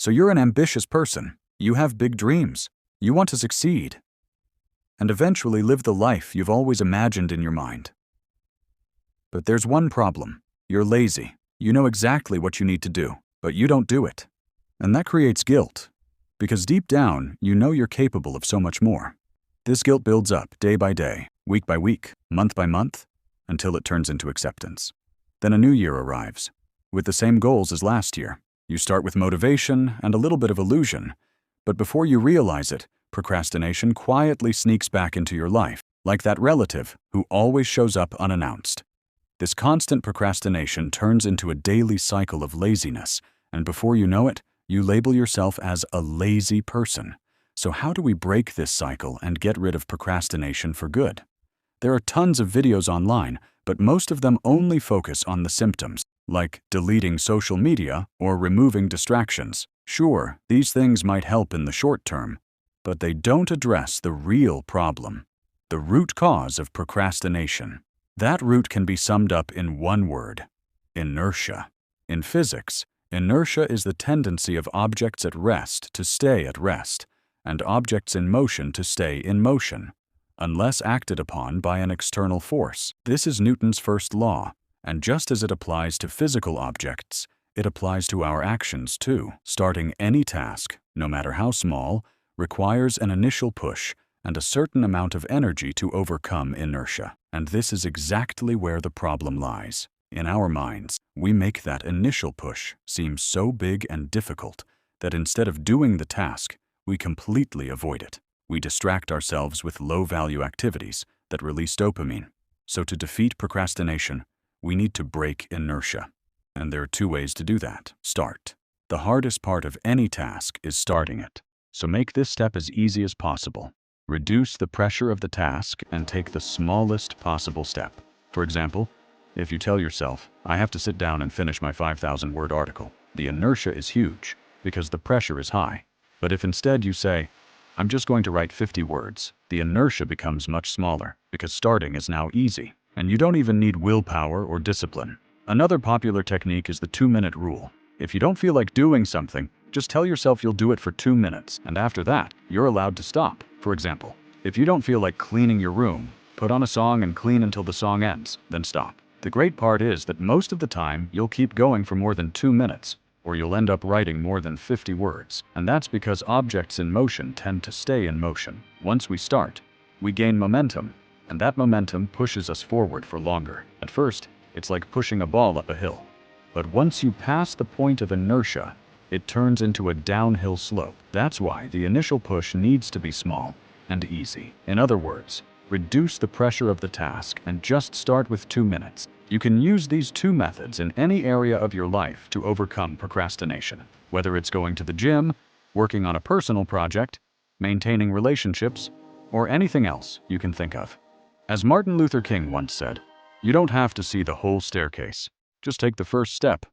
So you're an ambitious person. You have big dreams. You want to succeed and eventually live the life you've always imagined in your mind. But there's one problem. You're lazy. You know exactly what you need to do, but you don't do it. And that creates guilt, because deep down, you know you're capable of so much more. This guilt builds up day by day, week by week, month by month, until it turns into acceptance. Then a new year arrives, with the same goals as last year. You start with motivation and a little bit of illusion, but before you realize it, procrastination quietly sneaks back into your life, like that relative who always shows up unannounced. This constant procrastination turns into a daily cycle of laziness, and before you know it, you label yourself as a lazy person. So how do we break this cycle and get rid of procrastination for good? There are tons of videos online, but most of them only focus on the symptoms, like deleting social media or removing distractions. Sure, these things might help in the short term, but they don't address the real problem, the root cause of procrastination. That root can be summed up in one word: inertia. In physics, inertia is the tendency of objects at rest to stay at rest, and objects in motion to stay in motion, unless acted upon by an external force. This is Newton's first law, and just as it applies to physical objects, it applies to our actions too. Starting any task, no matter how small, requires an initial push and a certain amount of energy to overcome inertia. And this is exactly where the problem lies. In our minds, we make that initial push seem so big and difficult that instead of doing the task, we completely avoid it. We distract ourselves with low-value activities that release dopamine. So to defeat procrastination, we need to break inertia. And there are two ways to do that. Start. The hardest part of any task is starting it. So make this step as easy as possible. Reduce the pressure of the task and take the smallest possible step. For example, if you tell yourself, I have to sit down and finish my 5,000-word article, the inertia is huge because the pressure is high. But if instead you say, I'm just going to write 50 words, the inertia becomes much smaller because starting is now easy, and you don't even need willpower or discipline. Another popular technique is the 2-minute rule. If you don't feel like doing something, just tell yourself you'll do it for 2 minutes, and after that, you're allowed to stop. For example, if you don't feel like cleaning your room, put on a song and clean until the song ends, then stop. The great part is that most of the time, you'll keep going for more than 2 minutes, or you'll end up writing more than 50 words. And that's because objects in motion tend to stay in motion. Once we start, we gain momentum, and that momentum pushes us forward for longer. At first, it's like pushing a ball up a hill. But once you pass the point of inertia, it turns into a downhill slope. That's why the initial push needs to be small and easy. In other words, reduce the pressure of the task and just start with 2 minutes. You can use these two methods in any area of your life to overcome procrastination, whether it's going to the gym, working on a personal project, maintaining relationships, or anything else you can think of. As Martin Luther King once said, you don't have to see the whole staircase. Just take the first step.